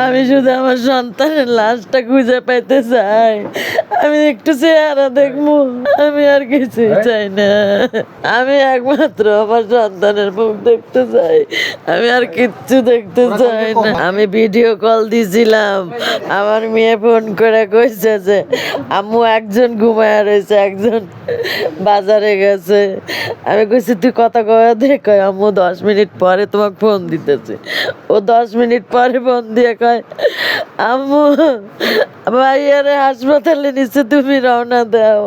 আমি শুধু আমার সন্তানের লাশটা খুঁজে পাইতে চাই, আমি একটু চেহারা দেখবো, আমি আর কিছুই চাই না। আমি একমাত্র আমার সন্তানের মুখ দেখতে চাই, আমি আর কিচ্ছু দেখতে চাই না। আমি ভিডিও কল দিছিলাম, আমার মেয়ে ফোন করে কইছে যে আম্মু একজন ঘুমায় রয়েছে, একজন বাজারে গেছে। আমি কইছি তুই কথা কয়ে দে, কয় আম্মু 10 মিনিট পরে তোমাকে ফোন দিতেছে। ও 10 মিনিট পরে ফোন দিয়ে কয় আম্মু ভাইয়ারে হাসপাতালে নিচে, তুমি রওনা দাও।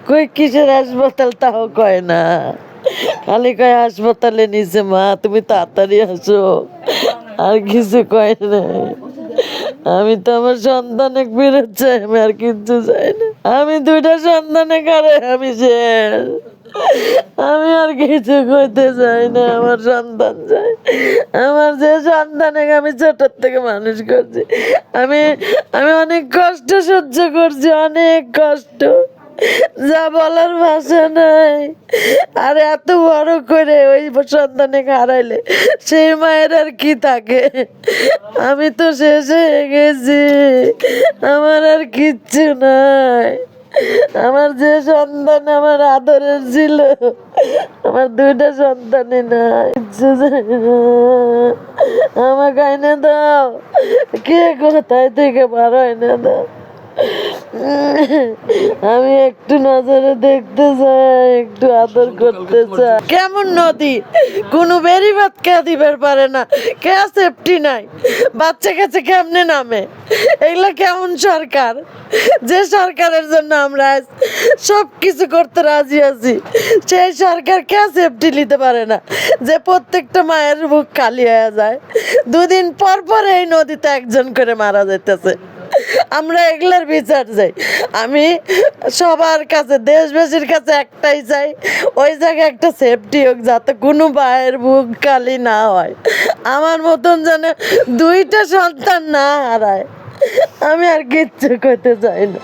কই কিসের হাসপাতাল তাও কয় না, খালি কয় হাসপাতালে নিচে মা, তুমি তাড়াতাড়ি আসো, আর কিছু কয় না। আমি তো আমার সন্তানে ফিরত চাই, আমি আর কিচ্ছু চাই না। আমি 2টা সন্তানে কারে আমি শেষ, আমি আর কিছু করতে চাই না। আমার সন্তান চাই, আমার যে সন্তানে আমি ছোটর থেকে মানুষ করছি। আমি আমি অনেক কষ্ট সহ্য করছি, অনেক কষ্ট, যা বলার ভাষা নাই। আর এত বড় করে ওই সন্তানে হারাইলে সেই মায়ের আর কি থাকে? আমি তো শেষ হয়ে গেছি, আমার আর কিচ্ছু নাই। আমার যে সন্তান আমার আদরের ছিল, আমার 2টা সন্তানই নাই। কিচ্ছু চাই না, আমাকে আইনে দাও, কে কোথায় থেকে পারো এনে দাও। আমি একটু নজরে দেখতে চাই, একটু আদর করতে চাই। কেমন নদী, কোনো বেরিবাদ কে দিবার পারে না, কে সেফটি নাই, বাচ্চা কাছে কেমনে নামে? এগুলা কেমন সরকার, যে সরকারের জন্য আমরা সব কিছু করতে রাজি আছি, সেই সরকার কে সেফটি নিতে পারে না, যে প্রত্যেকটা মায়ের বুক খালি হয়ে যায়। 2 দিন পর পর এই নদীতে একজন করে মারা যাইতেছে। আমরা এগুলার বিচার চাই। আমি সবার কাছে, দেশবাসীর কাছে একটাই চাই, ওই জায়গায় একটা সেফটি হোক, যাতে কোনো ভাইয়ের বুক খালি না হয়, আমার মতন যেন 2টা সন্তান না হারায়। আমি আর কিচ্ছু করতে চাই না।